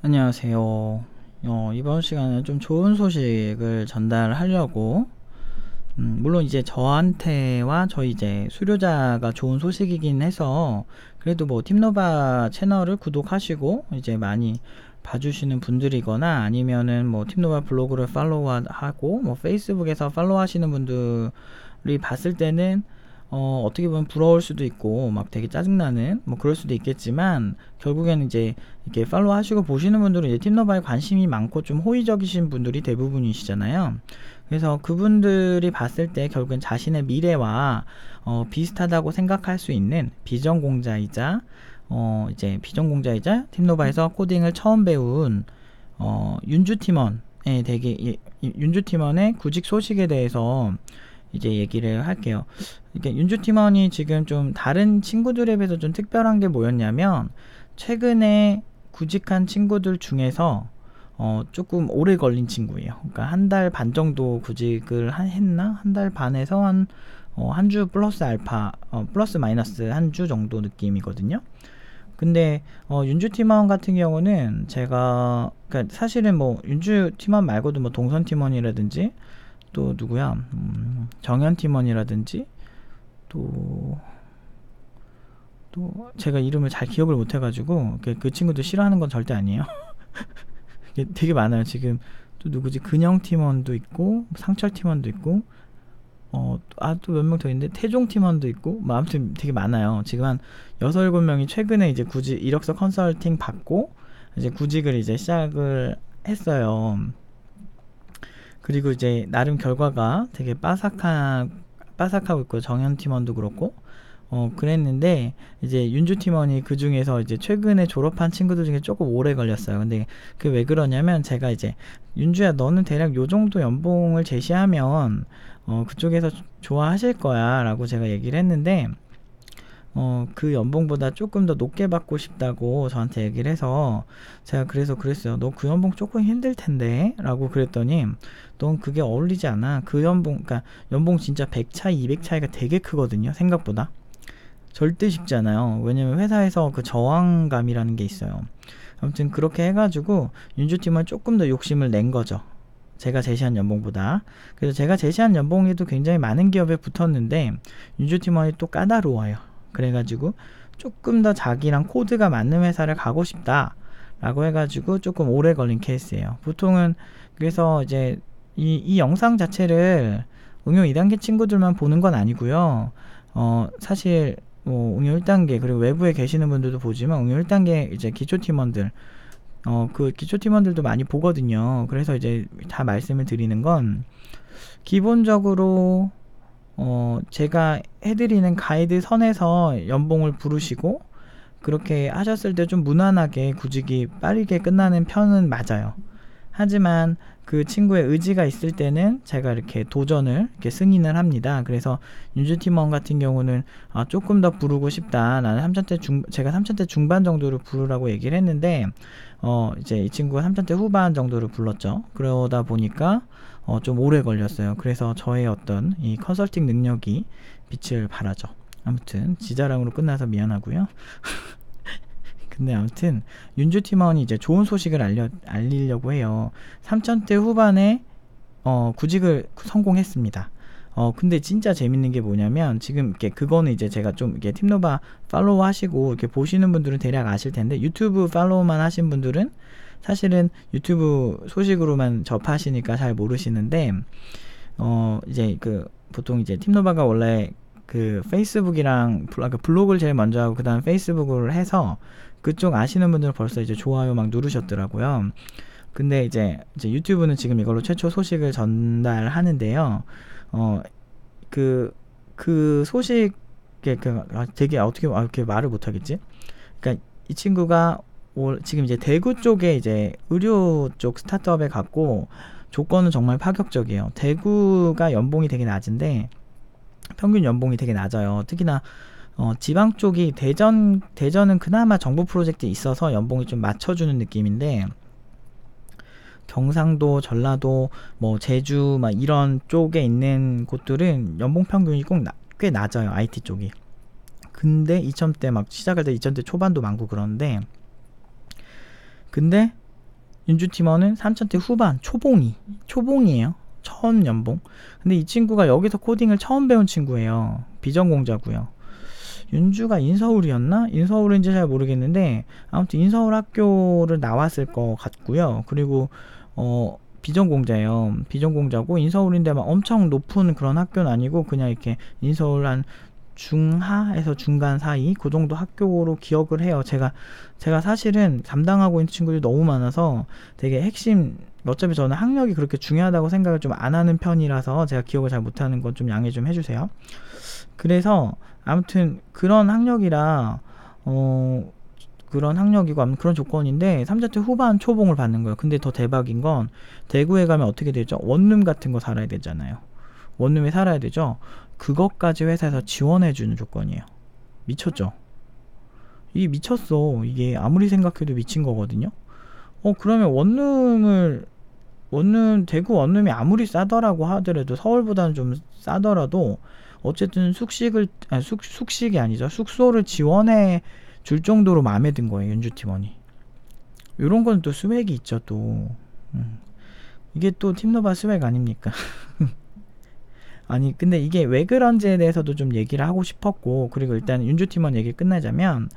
안녕하세요. 이번 시간에 좀 좋은 소식을 전달하려고, 물론 이제 저한테와 저희 이제 수료자가 좋은 소식이긴 해서, 그래도 뭐 팀노바 채널을 구독하시고, 이제 많이 봐주시는 분들이거나, 아니면은 뭐 팀노바 블로그를 팔로우하고, 뭐 페이스북에서 팔로우하시는 분들이 봤을 때는, 어떻게 보면 부러울 수도 있고 막 되게 짜증나는 뭐 그럴 수도 있겠지만, 결국에는 이제 이렇게 팔로우 하시고 보시는 분들은 이제 팀너바에 관심이 많고 좀 호의적이신 분들이 대부분이시잖아요. 그래서 그분들이 봤을 때 결국엔 자신의 미래와 비슷하다고 생각할 수 있는 비전공자이자 이제 비전공자이자 팀노바에서 코딩을 처음 배운 윤주 팀원에 윤주 팀원의 구직 소식에 대해서 이제 얘기를 할게요. 이게 윤주 팀원이 지금 좀 다른 친구들에 비해서 좀 특별한 게 뭐였냐면, 최근에 구직한 친구들 중에서 조금 오래 걸린 친구예요. 그러니까 한 달 반 정도 구직을 했나? 한 달 반에서 한 주 플러스 알파, 플러스 마이너스 한 주 정도 느낌이거든요. 근데 윤주 팀원 같은 경우는 제가, 그러니까 사실은 뭐 윤주 팀원 말고도 뭐 동선 팀원이라든지 또 누구야, 정현 팀원이라든지 또 제가 이름을 잘 기억을 못 해가지고 그 친구들 싫어하는 건 절대 아니에요. 되게 많아요 지금. 또 누구지, 근영 팀원도 있고 상철 팀원도 있고 또 몇 명 더 있는데 태종 팀원도 있고, 뭐 아무튼 되게 많아요. 지금 한 6-7명이 최근에 이제 구직 이력서 컨설팅 받고 이제 구직을 이제 시작을 했어요. 그리고 이제 나름 결과가 되게 빠삭하고 있고, 정현 팀원도 그렇고 그랬는데, 이제 윤주 팀원이 그 중에서 이제 최근에 졸업한 친구들 중에 조금 오래 걸렸어요. 근데 그 왜 그러냐면, 제가 이제 윤주야 너는 대략 요 정도 연봉을 제시하면 그쪽에서 좋아하실 거야 라고 제가 얘기를 했는데, 그 연봉보다 조금 더 높게 받고 싶다고 저한테 얘기를 해서, 제가 그래서 그랬어요. 너 그 연봉 조금 힘들 텐데 라고 그랬더니, 넌 그게 어울리지 않아. 그 연봉, 그러니까 연봉 진짜 100 차이 200 차이가 되게 크거든요, 생각보다. 절대 쉽지 않아요. 왜냐면 회사에서 그 저항감이라는 게 있어요. 아무튼 그렇게 해가지고 윤주팀은 조금 더 욕심을 낸 거죠, 제가 제시한 연봉보다. 그래서 제가 제시한 연봉에도 굉장히 많은 기업에 붙었는데, 윤주팀원이 또 까다로워요. 그래가지고 조금 더 자기랑 코드가 맞는 회사를 가고 싶다 라고 해가지고 조금 오래 걸린 케이스예요. 보통은. 그래서 이제 이 영상 자체를 응용 2단계 친구들만 보는 건 아니고요. 사실 뭐 응용 1단계 그리고 외부에 계시는 분들도 보지만, 응용 1단계 이제 기초팀원들, 그 기초팀원들도 많이 보거든요. 그래서 이제 다 말씀을 드리는 건, 기본적으로 제가 해드리는 가이드 선에서 연봉을 부르시고 그렇게 하셨을 때 좀 무난하게 구직이 빠르게 끝나는 편은 맞아요. 하지만 그 친구의 의지가 있을 때는 제가 이렇게 도전을 이렇게 승인을 합니다. 그래서 윤주 팀원 같은 경우는 조금 더 부르고 싶다. 나는 3차대 제가 3차대 중반 정도를 부르라고 얘기를 했는데, 이제 이 친구가 3차대 후반 정도를 불렀죠. 그러다 보니까 좀 오래 걸렸어요. 그래서 저의 어떤 이 컨설팅 능력이 빛을 발하죠. 아무튼 지자랑으로 끝나서 미안하고요. 근데 아무튼 윤주 팀원이 이제 좋은 소식을 알리려고 해요. 3천대 후반에 구직을 성공했습니다. 근데 진짜 재밌는 게 뭐냐면, 지금 이렇게 그거는 이제 제가 좀 이렇게 팀노바 팔로우 하시고 이렇게 보시는 분들은 대략 아실 텐데, 유튜브 팔로우만 하신 분들은 사실은 유튜브 소식으로만 접하시니까 잘 모르시는데, 이제 그 보통 이제 팀노바가 원래 그 페이스북이랑 블로그를 제일 먼저 하고 그 다음 페이스북을 해서, 그쪽 아시는 분들은 벌써 이제 좋아요 막 누르셨더라고요. 근데 이제 유튜브는 지금 이걸로 최초 소식을 전달하는데요. 그 소식에 되게 어떻게 이렇게 말을 못하겠지? 그러니까 이 친구가 지금 이제 대구 쪽에 이제 의료 쪽 스타트업에 갔고, 조건은 정말 파격적이에요. 대구가 연봉이 되게 낮은데 평균 연봉이 되게 낮아요. 특히나 지방 쪽이 대전은 그나마 정부 프로젝트 있어서 연봉이 좀 맞춰주는 느낌인데, 경상도, 전라도, 뭐 제주 막 이런 쪽에 있는 곳들은 연봉 평균이 꽤 낮아요, IT 쪽이. 근데 2000대 막 시작할 때 2000대 초반도 많고 그런데, 근데 윤주 팀원은 3,000대 후반 초봉이에요. 처음 연봉. 근데 이 친구가 여기서 코딩을 처음 배운 친구예요. 비전공자고요. 윤주가 인서울이었나? 인서울인지 잘 모르겠는데 아무튼 인서울 학교를 나왔을 것 같고요. 그리고 비전공자예요. 비전공자고 인서울인데 막 엄청 높은 그런 학교는 아니고 그냥 이렇게 인서울 한 중하에서 중간 사이 그 정도 학교로 기억을 해요. 제가 사실은 담당하고 있는 친구들이 너무 많아서 되게 핵심, 어차피 저는 학력이 그렇게 중요하다고 생각을 좀 안 하는 편이라서 제가 기억을 잘 못하는 건 좀 양해 좀 해주세요. 그래서 아무튼 그런 학력이라 그런 학력이고 아무튼 그런 조건인데 3자퇴 후반 초봉을 받는 거예요. 근데 더 대박인 건 대구에 가면 어떻게 되죠? 원룸 같은 거 살아야 되잖아요. 원룸에 살아야 되죠. 그것까지 회사에서 지원해주는 조건이에요. 미쳤죠? 이게 미쳤어. 이게 아무리 생각해도 미친 거거든요. 그러면 대구 원룸이 아무리 싸더라고 하더라도 서울보다는 좀 싸더라도 어쨌든 숙식이 아니죠. 숙소를 지원해 줄 정도로 마음에 든 거예요. 윤주 팀원이. 요런 건 또 스웩이 있죠, 또. 이게 또 팀노바 스웩 아닙니까? 아니 근데 이게 왜 그런지에 대해서도 좀 얘기를 하고 싶었고, 그리고 일단 윤주 팀원 얘기 끝나자면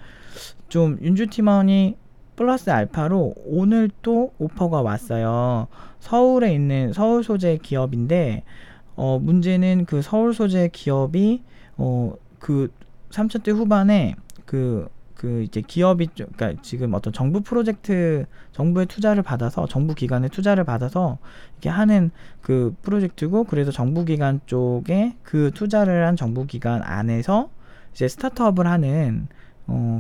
좀 윤주 팀원이 플러스 알파로 오늘 또 오퍼가 왔어요. 서울에 있는 서울 소재 기업인데 문제는 그 서울 소재 기업이 그 3,000대 후반에 그 이제 기업이 그러니까 지금 어떤 정부 프로젝트, 정부의 투자를 받아서, 정부 기관의 투자를 받아서 이렇게 하는 그 프로젝트고, 그래서 정부 기관 쪽에 그 투자를 한 정부 기관 안에서 이제 스타트업을 하는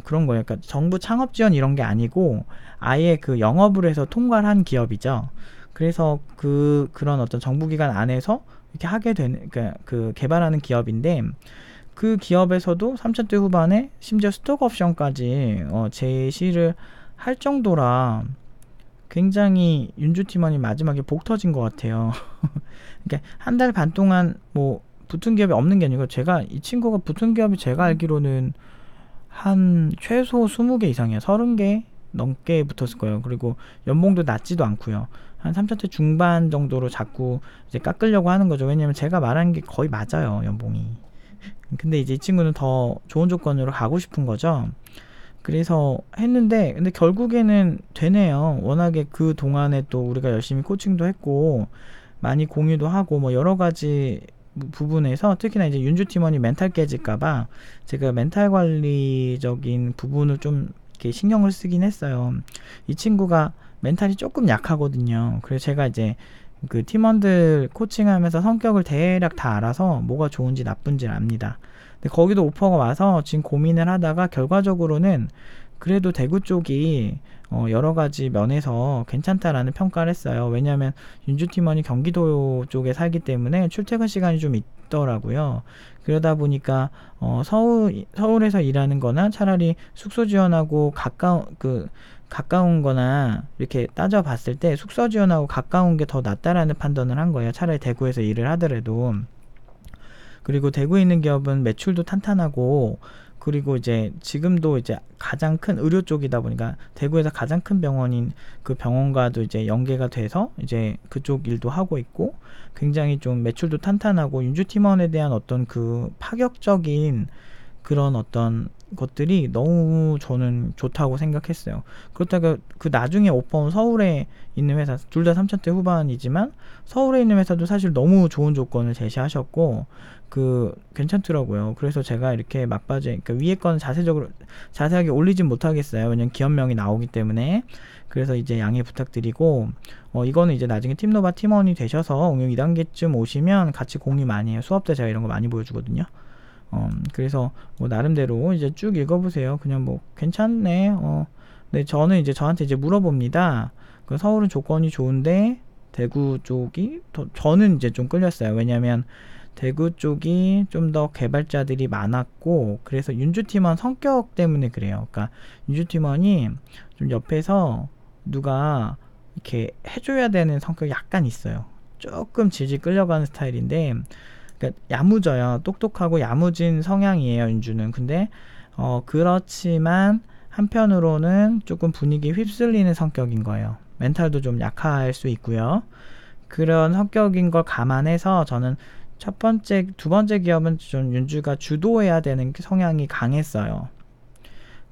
그런 거예요. 그러니까 정부 창업 지원 이런 게 아니고 아예 그 영업을 해서 통과를 한 기업이죠. 그래서 그런 어떤 정부 기관 안에서 이렇게 하게 되는, 그러니까 그 개발하는 기업인데, 그 기업에서도 3,000대 후반에 심지어 스톡 옵션까지 제시를 할 정도라 굉장히 윤주 팀원이 마지막에 복 터진 것 같아요. 그러니까 한 달 반 동안 뭐 붙은 기업이 없는 게 아니고, 이 친구가 붙은 기업이 제가 알기로는 한 최소 20개 이상이에요. 30개 넘게 붙었을 거예요. 그리고 연봉도 낮지도 않고요. 한 3,000대 중반 정도로 자꾸 이제 깎으려고 하는 거죠. 왜냐면 제가 말한 게 거의 맞아요, 연봉이. 근데 이제 이 친구는 더 좋은 조건으로 가고 싶은 거죠. 그래서 했는데, 근데 결국에는 되네요. 워낙에 그 동안에 또 우리가 열심히 코칭도 했고 많이 공유도 하고 뭐 여러 가지 부분에서, 특히나 이제 윤주 팀원이 멘탈 깨질까봐 제가 멘탈 관리적인 부분을 좀 이렇게 신경을 쓰긴 했어요. 이 친구가 멘탈이 조금 약하거든요. 그래서 제가 이제 그 팀원들 코칭하면서 성격을 대략 다 알아서 뭐가 좋은지 나쁜지를 압니다. 근데 거기도 오퍼가 와서 지금 고민을 하다가 결과적으로는 그래도 대구 쪽이 여러 가지 면에서 괜찮다라는 평가를 했어요. 왜냐하면 윤주 팀원이 경기도 쪽에 살기 때문에 출퇴근 시간이 좀 있더라고요. 그러다 보니까 서울에서 일하는 거나 차라리 숙소 지원하고 가까운 거나 이렇게 따져봤을 때 숙소 지원하고 가까운 게 더 낫다라는 판단을 한 거예요. 차라리 대구에서 일을 하더라도. 그리고 대구에 있는 기업은 매출도 탄탄하고, 그리고 이제 지금도 이제 가장 큰 의료 쪽이다 보니까 대구에서 가장 큰 병원인 그 병원과도 이제 연계가 돼서 이제 그쪽 일도 하고 있고, 굉장히 좀 매출도 탄탄하고 윤주 팀원에 대한 어떤 그 파격적인 그런 어떤 것들이 너무 저는 좋다고 생각했어요. 그렇다가 그 나중에 오퍼는 서울에 있는 회사, 둘 다 3,000대 후반이지만 서울에 있는 회사도 사실 너무 좋은 조건을 제시하셨고 괜찮더라고요. 그래서 제가 이렇게 막바지에, 그러니까 위에 건 자세하게 올리진 못하겠어요. 왜냐면 기업명이 나오기 때문에. 그래서 이제 양해 부탁드리고, 이거는 이제 나중에 팀노바 팀원이 되셔서 응용 2단계쯤 오시면 같이 공유 많이 해요. 수업 때 제가 이런 거 많이 보여주거든요. 그래서 뭐 나름대로 이제 쭉 읽어보세요. 그냥 뭐 괜찮네. 네, 저는 이제 저한테 이제 물어봅니다. 그 서울은 조건이 좋은데 대구 쪽이 저는 이제 좀 끌렸어요. 왜냐면 대구 쪽이 좀 더 개발자들이 많았고, 그래서 윤주 팀원 성격 때문에 그래요. 그러니까 윤주 팀원이 좀 옆에서 누가 이렇게 해줘야 되는 성격이 약간 있어요. 조금 질질 끌려가는 스타일인데, 그러니까 야무져요. 똑똑하고 야무진 성향이에요, 윤주는. 근데 그렇지만 한편으로는 조금 분위기 휩쓸리는 성격인 거예요. 멘탈도 좀 약할 수 있고요. 그런 성격인 걸 감안해서 저는 두 번째 기업은 좀 윤주가 주도해야 되는 성향이 강했어요.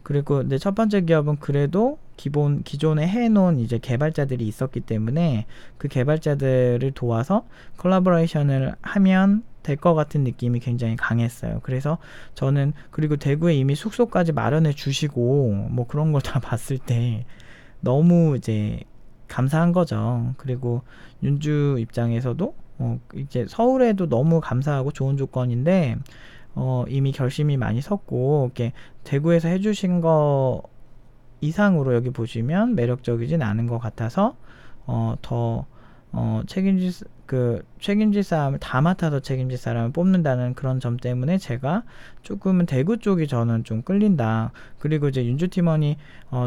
그리고 근데 첫 번째 기업은 그래도 기존에 해놓은 이제 개발자들이 있었기 때문에 그 개발자들을 도와서 콜라보레이션을 하면 될 것 같은 느낌이 굉장히 강했어요. 그래서 저는 그리고 대구에 이미 숙소까지 마련해 주시고 뭐 그런 걸 다 봤을 때 너무 이제 감사한 거죠. 그리고 윤주 입장에서도 이제 서울에도 너무 감사하고 좋은 조건인데 이미 결심이 많이 섰고 이렇게 대구에서 해주신 거 이상으로 여기 보시면 매력적이진 않은 것 같아서 더 책임질 사람을 다 맡아서 책임질 사람을 뽑는다는 그런 점 때문에 제가 조금은 대구 쪽이 저는 좀 끌린다. 그리고 이제 윤주 팀원이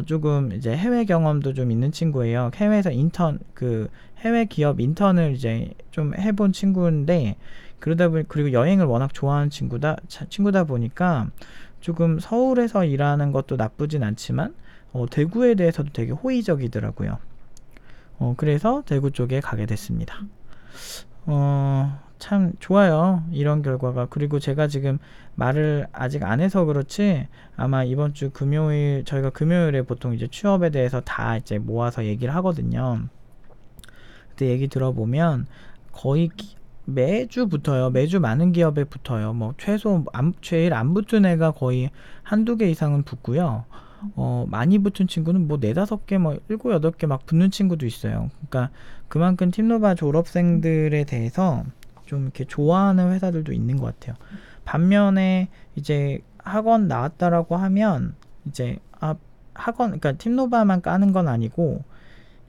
조금 이제 해외 경험도 좀 있는 친구예요. 해외에서 해외 기업 인턴을 이제 좀 해본 친구인데 그러다 보니 그리고 여행을 워낙 좋아하는 친구다 보니까 조금 서울에서 일하는 것도 나쁘진 않지만 대구에 대해서도 되게 호의적이더라고요. 그래서 대구 쪽에 가게 됐습니다. 참 좋아요. 이런 결과가. 그리고 제가 지금 말을 아직 안 해서 그렇지 아마 이번 주 금요일 저희가 금요일에 보통 이제 취업에 대해서 다 이제 모아서 얘기를 하거든요. 그때 얘기 들어보면 거의 매주 붙어요. 매주 많은 기업에 붙어요. 뭐 제일 안 붙은 애가 거의 한두 개 이상은 붙고요. 많이 붙은 친구는 뭐 4-5개, 뭐 7-8개 막 붙는 친구도 있어요. 그러니까 그만큼 팀노바 졸업생들에 대해서 좀 이렇게 좋아하는 회사들도 있는 것 같아요. 반면에 이제 학원 나왔다라고 하면 이제 그러니까 팀노바만 까는 건 아니고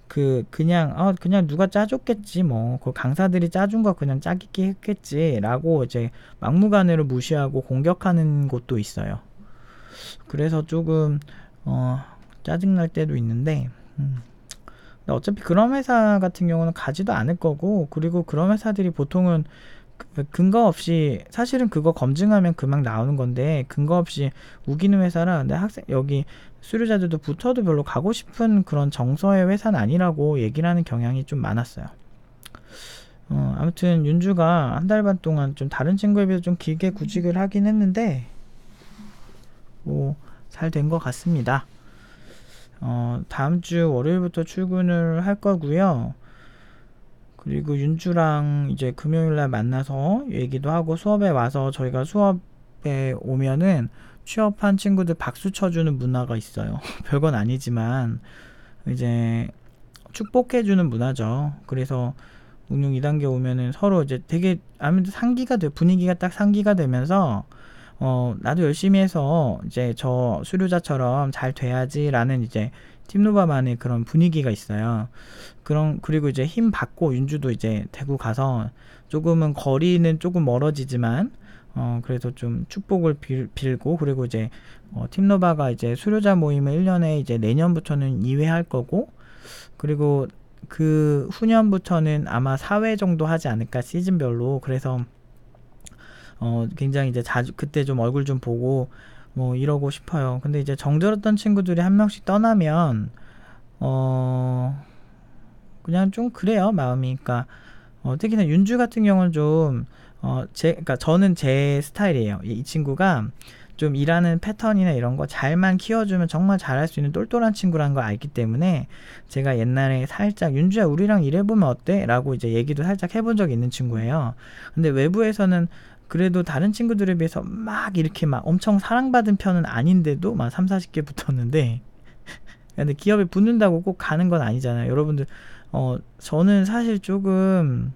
그냥 누가 짜줬겠지 뭐 그 강사들이 짜준 거 그냥 짜깁기 했겠지라고 이제 막무가내로 무시하고 공격하는 곳도 있어요. 그래서 조금 짜증날 때도 있는데 근데 어차피 그런 회사 같은 경우는 가지도 않을 거고 그리고 그런 회사들이 보통은 근거 없이 사실은 그거 검증하면 그만 나오는 건데 근거 없이 우기는 회사라 근데 여기 수료자들도 붙어도 별로 가고 싶은 그런 정서의 회사는 아니라고 얘기를 하는 경향이 좀 많았어요. 아무튼 윤주가 한 달 반 동안 좀 다른 친구에 비해서 좀 길게 구직을 하긴 했는데 뭐 잘 된 것 같습니다. 다음 주 월요일부터 출근을 할 거고요. 그리고 윤주랑 이제 금요일날 만나서 얘기도 하고 수업에 와서 저희가 수업에 오면은 취업한 친구들 박수 쳐주는 문화가 있어요. 별건 아니지만 이제 축복해주는 문화죠. 그래서 응용 2단계 오면은 서로 이제 되게 아무래도 분위기가 딱 상기가 되면서 나도 열심히 해서 이제 저 수료자처럼 잘 돼야지라는 이제 팀노바만의 그런 분위기가 있어요. 그리고 이제 힘 받고 윤주도 이제 대구 가서 조금은 거리는 조금 멀어지지만 그래서 좀 축복을 빌고 그리고 이제 팀노바가 이제 수료자 모임을 1년에 이제 내년부터는 2회 할 거고 그리고 그 후년부터는 아마 4회 정도 하지 않을까 시즌별로. 그래서 굉장히 이제 자주 그때 좀 얼굴 좀 보고 뭐 이러고 싶어요. 근데 이제 정들었던 친구들이 한 명씩 떠나면 그냥 좀 그래요 마음이. 그러니까 특히나 윤주 같은 경우는 좀 그러니까 저는 제 스타일이에요. 이 친구가 좀 일하는 패턴이나 이런 거 잘만 키워주면 정말 잘할 수 있는 똘똘한 친구라는 걸 알기 때문에 제가 옛날에 살짝 윤주야 우리랑 일해보면 어때? 라고 이제 얘기도 살짝 해본 적이 있는 친구예요. 근데 외부에서는 그래도 다른 친구들에 비해서 막 이렇게 막 엄청 사랑받은 편은 아닌데도 막 30-40개 붙었는데 근데 기업에 붙는다고 꼭 가는 건 아니잖아요. 여러분들 저는 사실 조금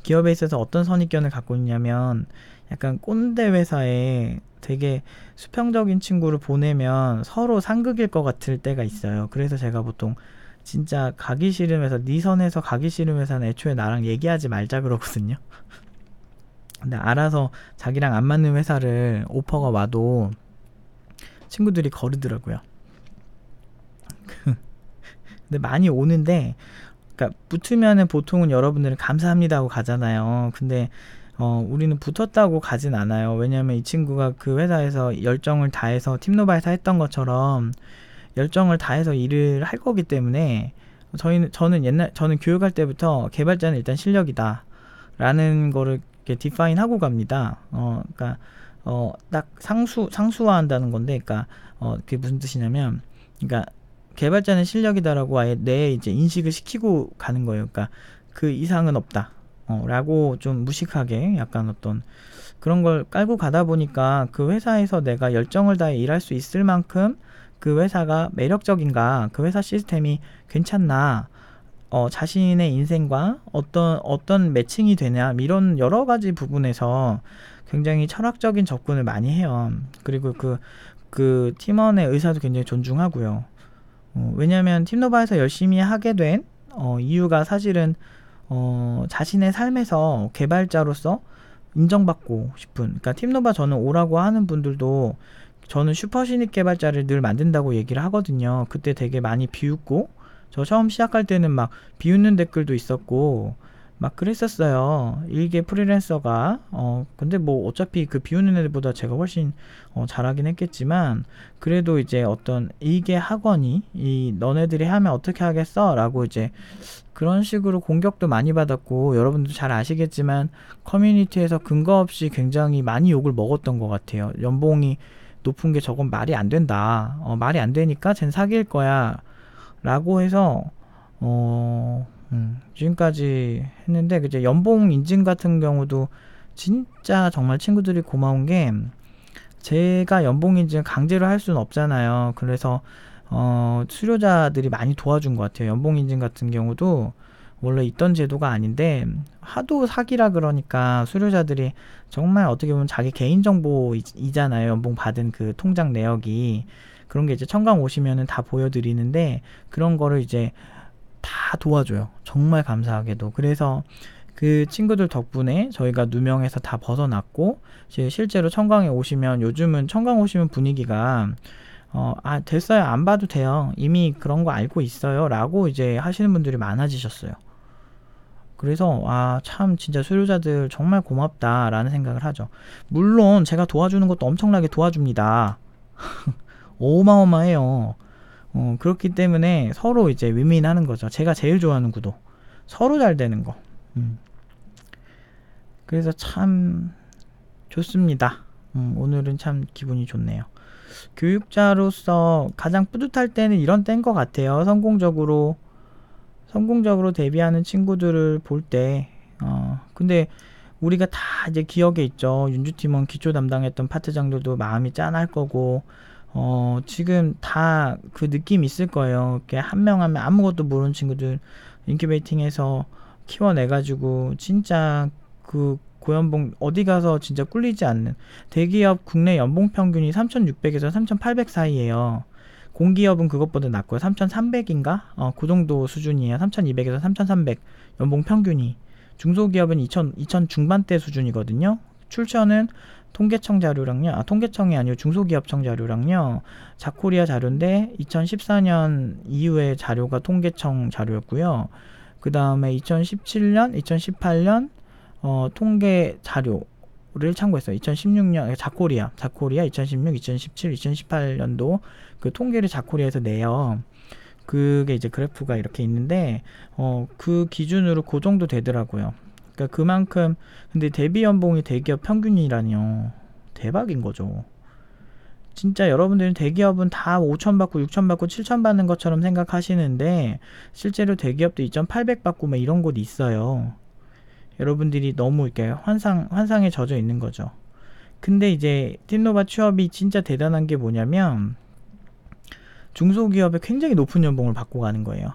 기업에 있어서 어떤 선입견을 갖고 있냐면 약간 꼰대 회사에 되게 수평적인 친구를 보내면 서로 상극일 것 같을 때가 있어요. 그래서 제가 보통 진짜 가기 싫은 회사, 네 선에서 가기 싫은 회사는 애초에 나랑 얘기하지 말자 그러거든요. 근데 알아서 자기랑 안 맞는 회사를 오퍼가 와도 친구들이 거르더라고요. 근데 많이 오는데 그러니까 붙으면은 보통은 여러분들은 감사합니다 하고 가잖아요. 근데 우리는 붙었다고 가진 않아요. 왜냐면 이 친구가 그 회사에서 열정을 다해서 팀노바에서 했던 것처럼 열정을 다해서 일을 할 거기 때문에 저는 교육할 때부터 개발자는 일단 실력이다 라는 거를 이렇게 디파인 하고 갑니다. 그러니까 딱 상수화한다는 건데, 그러니까 그게 무슨 뜻이냐면, 그러니까 개발자는 실력이다라고 아예 내 이제 인식을 시키고 가는 거예요. 그러니까 그 이상은 없다. 라고 좀 무식하게 약간 어떤 그런 걸 깔고 가다 보니까 그 회사에서 내가 열정을 다해 일할 수 있을 만큼 그 회사가 매력적인가, 그 회사 시스템이 괜찮나, 자신의 인생과 어떤 매칭이 되냐, 이런 여러 가지 부분에서 굉장히 철학적인 접근을 많이 해요. 그리고 그 팀원의 의사도 굉장히 존중하고요. 왜냐면 팀노바에서 열심히 하게 된 이유가 사실은 자신의 삶에서 개발자로서 인정받고 싶은, 그러니까 팀노바 저는 오라고 하는 분들도 저는 슈퍼시닉 개발자를 늘 만든다고 얘기를 하거든요. 그때 되게 많이 비웃고, 저 처음 시작할 때는 막 비웃는 댓글도 있었고 막 그랬었어요. 일개 프리랜서가 근데 뭐 어차피 그 비웃는 애들보다 제가 훨씬 잘하긴 했겠지만, 그래도 이제 어떤 일개 학원이 너네들이 하면 어떻게 하겠어? 라고 이제 그런 식으로 공격도 많이 받았고, 여러분도 잘 아시겠지만 커뮤니티에서 근거 없이 굉장히 많이 욕을 먹었던 것 같아요. 연봉이 높은 게 저건 말이 안 된다. 말이 안 되니까 쟨 사귈 거야. 라고 해서 지금까지 했는데, 그제 연봉 인증 같은 경우도 진짜 정말 친구들이 고마운 게, 제가 연봉 인증 강제로 할 수는 없잖아요. 그래서 수료자들이 많이 도와준 것 같아요. 연봉 인증 같은 경우도 원래 있던 제도가 아닌데 하도 사기라 그러니까 수료자들이 정말 어떻게 보면 자기 개인정보이잖아요. 연봉 받은 그 통장 내역이. 그런 게 이제 청강 오시면은 다 보여드리는데, 그런 거를 이제 다 도와줘요. 정말 감사하게도. 그래서 그 친구들 덕분에 저희가 누명에서 다 벗어났고, 이제 실제로 청강에 오시면, 요즘은 청강 오시면 분위기가 됐어요. 안 봐도 돼요. 이미 그런 거 알고 있어요. 라고 이제 하시는 분들이 많아지셨어요. 그래서 참 진짜 수료자들 정말 고맙다라는 생각을 하죠. 물론 제가 도와주는 것도 엄청나게 도와줍니다. 어마어마해요. 그렇기 때문에 서로 이제 윈윈하는 거죠. 제가 제일 좋아하는 구도. 서로 잘 되는 거. 그래서 참 좋습니다. 오늘은 참 기분이 좋네요. 교육자로서 가장 뿌듯할 때는 이런 때인 것 같아요. 성공적으로 데뷔하는 친구들을 볼 때. 근데 우리가 다 이제 기억에 있죠. 윤주팀원 기초 담당했던 파트장들도 마음이 짠할 거고, 지금 다 그 느낌 있을 거예요. 이렇게 한 명 하면 아무것도 모르는 친구들 인큐베이팅해서 키워내가지고 진짜 그 고연봉 어디 가서 진짜 꿀리지 않는, 대기업 국내 연봉 평균이 3,600에서 3,800 사이에요. 공기업은 그것보다 낮고요. 3,300인가? 그 정도 수준이에요. 3,200에서 3,300 연봉 평균이. 중소기업은 2,000 중반대 수준이거든요. 출처는 통계청 자료랑요. 통계청이 아니고 중소기업청 자료랑요. 자코리아 자료인데 2014년 이후의 자료가 통계청 자료였고요. 그 다음에 2017년, 2018년 통계 자료를 참고했어요. 2016년 자코리아 2016, 2017, 2018년도 그 통계를 자코리아에서 내요. 그게 이제 그래프가 이렇게 있는데 그 기준으로 그 정도 되더라고요. 그러니까 그만큼. 근데 대비 연봉이 대기업 평균이라니요. 대박인 거죠. 진짜 여러분들은 대기업은 다 5천 받고 6천 받고 7천 받는 것처럼 생각하시는데, 실제로 대기업도 2,800 받고 막 이런 곳이 있어요. 여러분들이 너무 이렇게 환상에 젖어 있는 거죠. 근데 이제 팀노바 취업이 진짜 대단한 게 뭐냐면, 중소기업에 굉장히 높은 연봉을 받고 가는 거예요.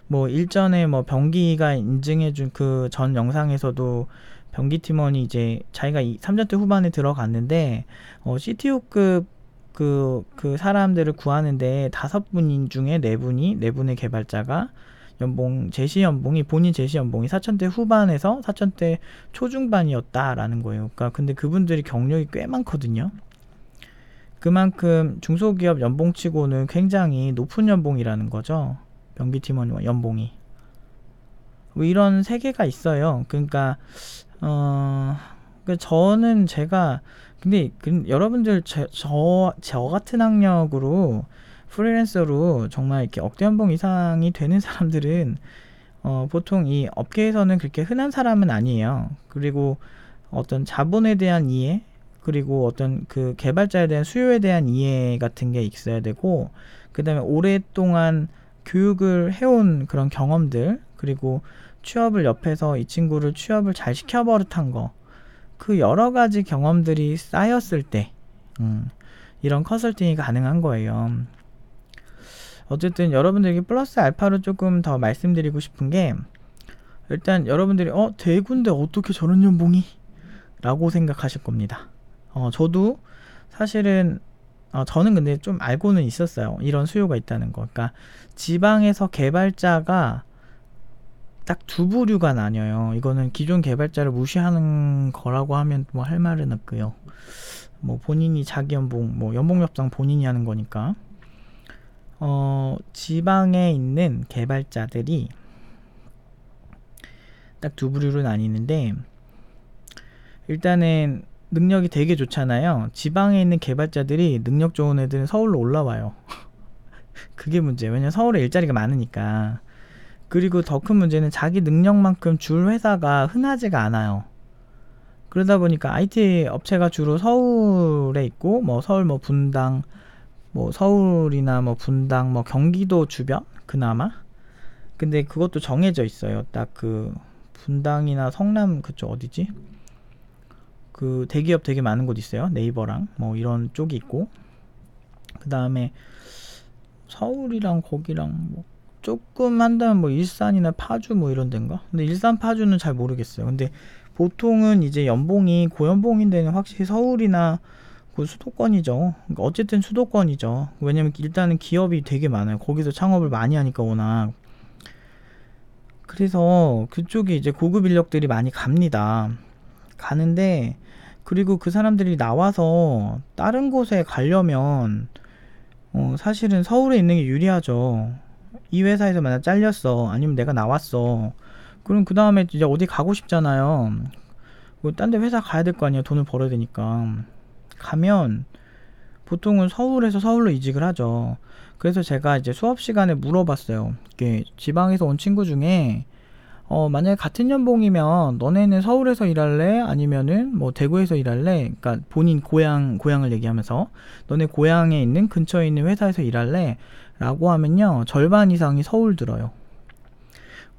뭐 일전에 뭐 병기가 인증해준 그 전 영상에서도 병기 팀원이 이제 자기가 3전대 후반에 들어갔는데 CTO급 그 사람들을 구하는데 5분 중에 4분의 개발자가 제시 연봉이 본인 제시 연봉이 4천대 후반에서 4천대 초중반이었다라는 거예요. 그러니까 근데 그분들이 경력이 꽤 많거든요. 그만큼 중소기업 연봉치고는 굉장히 높은 연봉이라는 거죠. 병기팀원 연봉이. 뭐 이런 세계가 있어요. 그러니까 저는 제가 근데 여러분들 저 같은 학력으로 프리랜서로 정말 이렇게 억대 연봉 이상이 되는 사람들은 보통 이 업계에서는 그렇게 흔한 사람은 아니에요. 그리고 어떤 자본에 대한 이해, 그리고 어떤 그 개발자에 대한 수요에 대한 이해 같은 게 있어야 되고, 그 다음에 오랫동안 교육을 해온 그런 경험들, 그리고 취업을 옆에서 이 친구를 취업을 잘 시켜버릇한 거, 그 여러 가지 경험들이 쌓였을 때 이런 컨설팅이 가능한 거예요. 어쨌든 여러분들에게 플러스 알파로 조금 더 말씀드리고 싶은 게, 일단 여러분들이 대구인데 어떻게 저런 연봉이? 라고 생각하실 겁니다. 저도 사실은 저는 근데 좀 알고는 있었어요. 이런 수요가 있다는 거. 그러니까 지방에서 개발자가 딱 두 부류가 나뉘어요. 이거는 기존 개발자를 무시하는 거라고 하면 뭐 할 말은 없고요. 뭐 본인이 자기 연봉, 뭐 연봉 협상 본인이 하는 거니까. 지방에 있는 개발자들이 딱 두 부류로 나뉘는데, 일단은 능력이 되게 좋잖아요. 지방에 있는 개발자들이 능력 좋은 애들은 서울로 올라와요. 그게 문제예요. 왜냐면 서울에 일자리가 많으니까. 그리고 더 큰 문제는 자기 능력만큼 줄 회사가 흔하지가 않아요. 그러다 보니까 IT 업체가 주로 서울에 있고, 뭐 서울 뭐 분당, 뭐 서울이나 뭐 분당, 뭐 경기도 주변 그나마. 근데 그것도 정해져 있어요. 딱 그 분당이나 성남 그쪽 어디지? 그 대기업 되게 많은 곳 있어요. 네이버랑 뭐 이런 쪽이 있고, 그 다음에 서울이랑 거기랑 뭐 조금 한다면 뭐 일산이나 파주 뭐 이런 데인가? 근데 일산 파주는 잘 모르겠어요. 근데 보통은 이제 연봉이 고연봉인 데는 확실히 서울이나 그 수도권이죠. 그러니까 어쨌든 수도권이죠. 왜냐면 일단은 기업이 되게 많아요. 거기서 창업을 많이 하니까 워낙. 그래서 그쪽에 이제 고급 인력들이 많이 갑니다. 가는데, 그리고 그 사람들이 나와서 다른 곳에 가려면 사실은 서울에 있는 게 유리하죠. 이 회사에서 만약 잘렸어, 아니면 내가 나왔어, 그럼 그 다음에 이제 어디 가고 싶잖아요. 뭐 딴 데 회사 가야 될 거 아니에요. 돈을 벌어야 되니까. 가면 보통은 서울에서 서울로 이직을 하죠. 그래서 제가 이제 수업 시간에 물어봤어요. 이게 지방에서 온 친구 중에 만약에 같은 연봉이면 너네는 서울에서 일할래? 아니면은 뭐 대구에서 일할래? 그러니까 본인 고향을 얘기하면서 너네 고향에 있는 근처에 있는 회사에서 일할래? 라고 하면요, 절반 이상이 서울 들어요.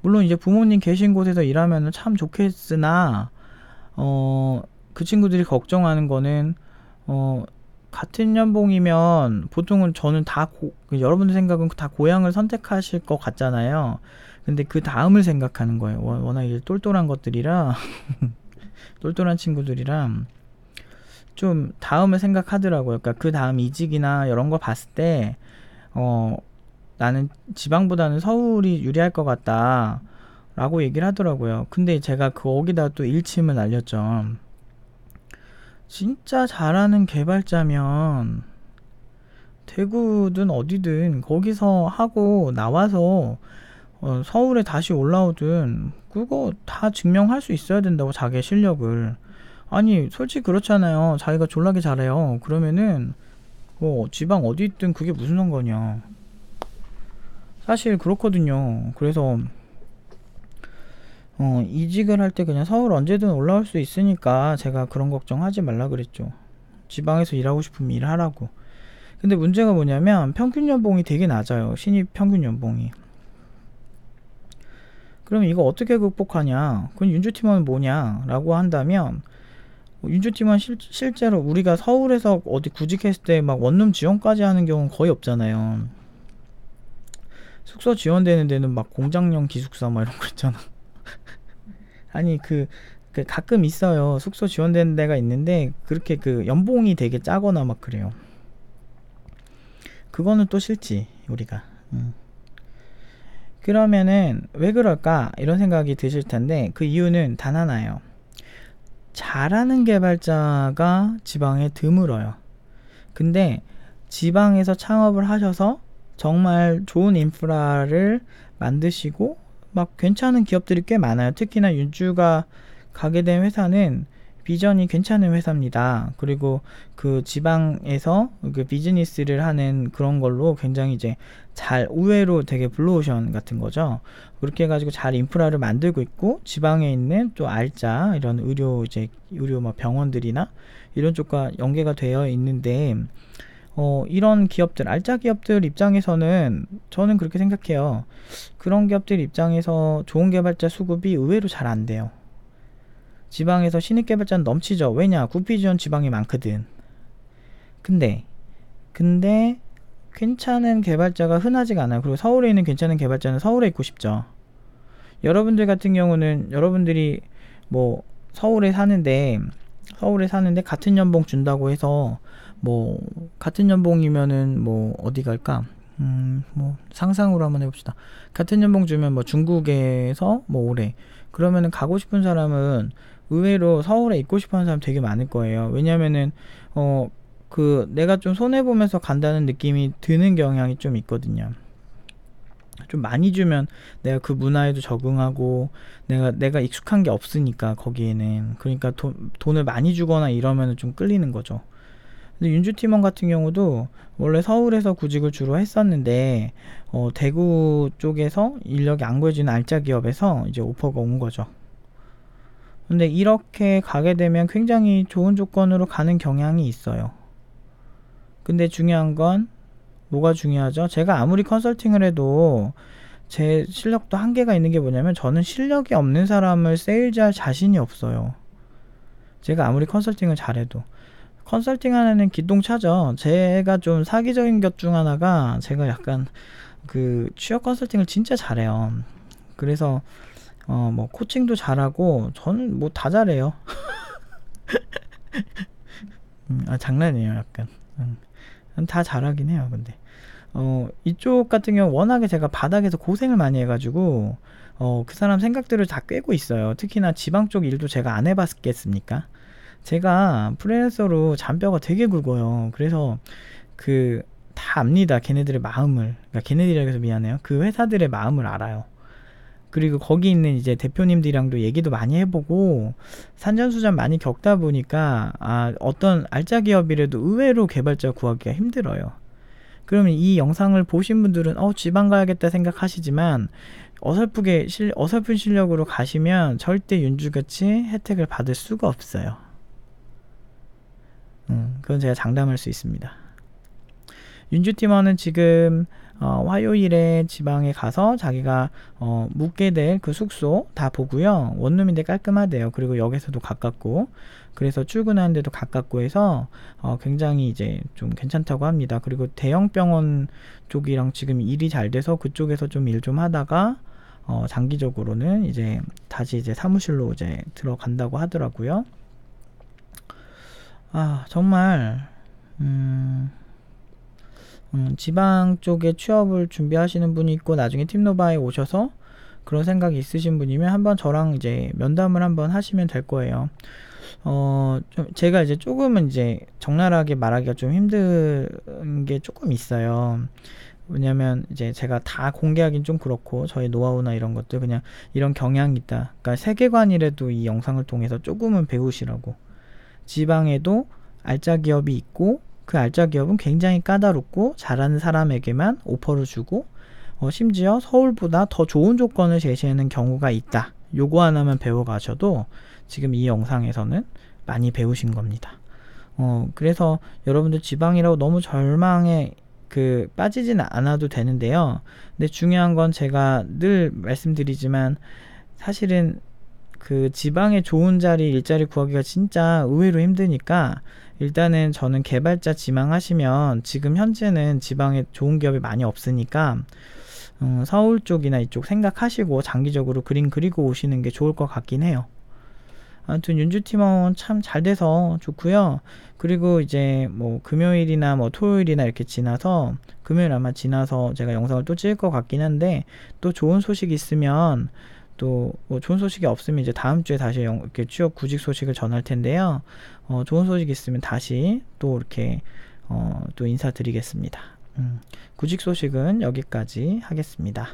물론 이제 부모님 계신 곳에서 일하면 참 좋겠으나 그 친구들이 걱정하는 거는 같은 연봉이면 보통은 저는 여러분들 생각은 다 고향을 선택하실 것 같잖아요. 근데 그 다음을 생각하는 거예요. 워낙 이제 똘똘한 것들이라 똘똘한 친구들이라 좀 다음을 생각하더라고요. 그러니까 그 다음 이직이나 이런 거 봤을 때 나는 지방보다는 서울이 유리할 것 같다 라고 얘기를 하더라고요. 근데 제가 거기다 또 일침을 날렸죠. 진짜 잘하는 개발자면 대구든 어디든 거기서 하고 나와서 서울에 다시 올라오든 그거 다 증명할 수 있어야 된다고, 자기의 실력을. 아니 솔직히 그렇잖아요. 자기가 졸라게 잘해요. 그러면은 지방 어디 있든 그게 무슨 상관이야. 사실 그렇거든요. 그래서 이직을 할 때 그냥 서울 언제든 올라올 수 있으니까 제가 그런 걱정하지 말라 그랬죠. 지방에서 일하고 싶으면 일하라고. 근데 문제가 뭐냐면 평균 연봉이 되게 낮아요. 신입 평균 연봉이. 그러면 이거 어떻게 극복하냐? 그럼 윤주팀원은 뭐냐? 라고 한다면, 윤주팀원 실제로 우리가 서울에서 어디 구직했을 때 막 원룸 지원까지 하는 경우는 거의 없잖아요. 숙소 지원되는 데는 막 공장용 기숙사 막 이런 거 있잖아. 아니 그 가끔 있어요. 숙소 지원되는 데가 있는데 그렇게 그 연봉이 되게 짜거나 막 그래요. 그거는 또 싫지 우리가. 그러면은 왜 그럴까 이런 생각이 드실 텐데, 그 이유는 단 하나예요. 잘하는 개발자가 지방에 드물어요. 근데 지방에서 창업을 하셔서 정말 좋은 인프라를 만드시고 막 괜찮은 기업들이 꽤 많아요. 특히나 윤주가 가게 된 회사는 비전이 괜찮은 회사입니다. 그리고 그 지방에서 그 비즈니스를 하는 그런 걸로 굉장히 이제 잘, 의외로 되게 블루오션 같은 거죠. 그렇게 해가지고 잘 인프라를 만들고 있고, 지방에 있는 또 알짜 이런 의료 뭐 병원들이나 이런 쪽과 연계가 되어 있는데, 이런 기업들, 알짜 기업들 입장에서는 저는 그렇게 생각해요. 그런 기업들 입장에서 좋은 개발자 수급이 의외로 잘 안 돼요. 지방에서 신입 개발자는 넘치죠. 왜냐? 구피 지원 지방이 많거든. 근데 괜찮은 개발자가 흔하지가 않아요. 그리고 서울에 있는 괜찮은 개발자는 서울에 있고 싶죠. 여러분들 같은 경우는, 여러분들이 뭐 서울에 사는데 같은 연봉 준다고 해서, 뭐 같은 연봉이면은 뭐 어디 갈까? 뭐 상상으로 한번 해봅시다. 같은 연봉 주면 뭐 중국에서 뭐 오래, 그러면은 가고 싶은 사람은 의외로 서울에 있고 싶어 하는 사람 되게 많을 거예요. 왜냐면은 내가 좀 손해보면서 간다는 느낌이 드는 경향이 좀 있거든요. 좀 많이 주면 내가 그 문화에도 적응하고, 내가 익숙한 게 없으니까 거기에는, 그러니까 돈을 많이 주거나 이러면 좀 끌리는 거죠. 근데 윤주 팀원 같은 경우도 원래 서울에서 구직을 주로 했었는데, 대구 쪽에서 인력이 안 구해지는 알짜 기업에서 이제 오퍼가 온 거죠. 근데 이렇게 가게 되면 굉장히 좋은 조건으로 가는 경향이 있어요. 근데 중요한 건 뭐가 중요하죠? 제가 아무리 컨설팅을 해도 제 실력도 한계가 있는 게 뭐냐면, 저는 실력이 없는 사람을 세일즈할 자신이 없어요. 제가 아무리 컨설팅을 잘해도. 컨설팅 하나는 기똥차죠. 제가 좀 사기적인 것 중 하나가, 제가 약간 그 취업 컨설팅을 진짜 잘해요. 그래서 뭐 코칭도 잘하고, 저는 뭐 다 잘해요. 장난이에요, 약간. 다 잘하긴 해요. 근데 이쪽 같은 경우 워낙에 제가 바닥에서 고생을 많이 해가지고, 그 사람 생각들을 다 꿰고 있어요. 특히나 지방 쪽 일도 제가 안 해봤겠습니까? 제가 프리랜서로 잔뼈가 되게 굵어요. 그래서 다 압니다. 걔네들의 마음을. 그러니까 걔네들이라고 해서 미안해요. 그 회사들의 마음을 알아요. 그리고 거기 있는 이제 대표님들이랑도 얘기도 많이 해보고, 산전수전 많이 겪다 보니까, 어떤 알짜 기업이라도 의외로 개발자 구하기가 힘들어요. 그러면 이 영상을 보신 분들은 지방 가야겠다 생각하시지만, 어설픈 실력으로 가시면 절대 윤주같이 혜택을 받을 수가 없어요. 그건 제가 장담할 수 있습니다. 윤주팀원은 지금 화요일에 지방에 가서 자기가 묵게 될 그 숙소 다 보고요. 원룸인데 깔끔하대요. 그리고 역에서도 가깝고, 그래서 출근하는 데도 가깝고 해서 굉장히 이제 좀 괜찮다고 합니다. 그리고 대형 병원 쪽이랑 지금 일이 잘 돼서 그쪽에서 좀 일 좀 하다가 장기적으로는 이제 다시 이제 사무실로 이제 들어간다고 하더라고요. 정말 지방 쪽에 취업을 준비하시는 분이 있고, 나중에 팀노바에 오셔서 그런 생각이 있으신 분이면 한번 저랑 이제 면담을 한번 하시면 될 거예요. 제가 이제 조금은 이제 적나라하게 말하기가 좀 힘든 게 조금 있어요. 왜냐면 이제 제가 다 공개하긴 좀 그렇고, 저의 노하우나 이런 것들, 그냥 이런 경향이 있다, 그러니까 세계관이라도 이 영상을 통해서 조금은 배우시라고. 지방에도 알짜 기업이 있고, 그 알짜 기업은 굉장히 까다롭고 잘하는 사람에게만 오퍼를 주고, 심지어 서울보다 더 좋은 조건을 제시하는 경우가 있다. 요거 하나만 배워가셔도 지금 이 영상에서는 많이 배우신 겁니다. 그래서 여러분들 지방이라고 너무 절망에 빠지진 않아도 되는데요. 근데 중요한 건 제가 늘 말씀드리지만, 사실은 그 지방에 좋은 일자리 구하기가 진짜 의외로 힘드니까, 일단은 저는 개발자 지망하시면, 지금 현재는 지방에 좋은 기업이 많이 없으니까 서울 쪽이나 이쪽 생각하시고 장기적으로 그림 그리고 오시는 게 좋을 것 같긴 해요. 아무튼 윤주팀원 참 잘 돼서 좋고요. 그리고 이제 뭐 금요일이나 뭐 토요일이나 이렇게 지나서, 금요일 아마 지나서 제가 영상을 또 찍을 것 같긴 한데, 또 좋은 소식 있으면, 또 뭐 좋은 소식이 없으면 이제 다음 주에 다시 이렇게 취업 구직 소식을 전할 텐데요. 좋은 소식 있으면 다시 또 이렇게 또 인사드리겠습니다. 구직 소식은 여기까지 하겠습니다.